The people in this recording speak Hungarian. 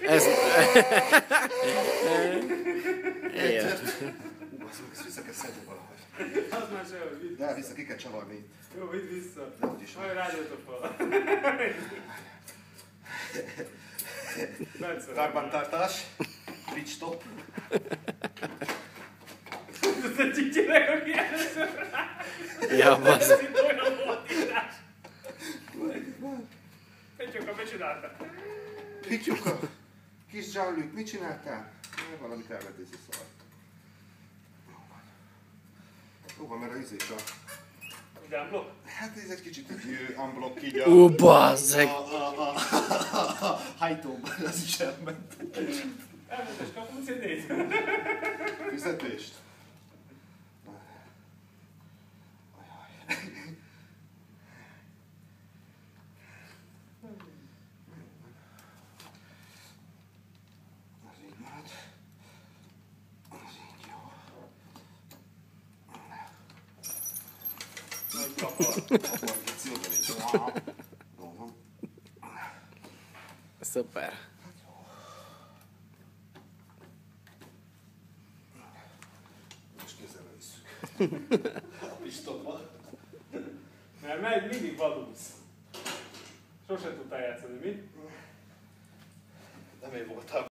Ez... Ezt vissza kell szedni valahogy. Az már sem, vidd. De vissza, ki kell csavarni itt. Jó, vidd vissza. Dehogy is. Majd rágyoltok fel. Karbantartás. Pitch stop. Ez a csicsinek, aki először rá. Ja, basz. Ez itt olyan voltítás. Petyóka, mit csináltál? Pityuka. Kis Jean-Luc, mit csináltál? Valamit elvetési szar. Jó van, mert az izés a... Ugye unblock? Hát ez egy kicsit egy unblock így a... Ó, bazzeg! A hajtóban az is elment. Elment és kapunk CD-t. Fizetést. Az így marad. Az így jó. Nagy kapal. Jó van. Szuper. Most kézzel visszük. Pistolban. Mert mindig vadulsz. Sose tudtál játszani, mi? Nem én voltam.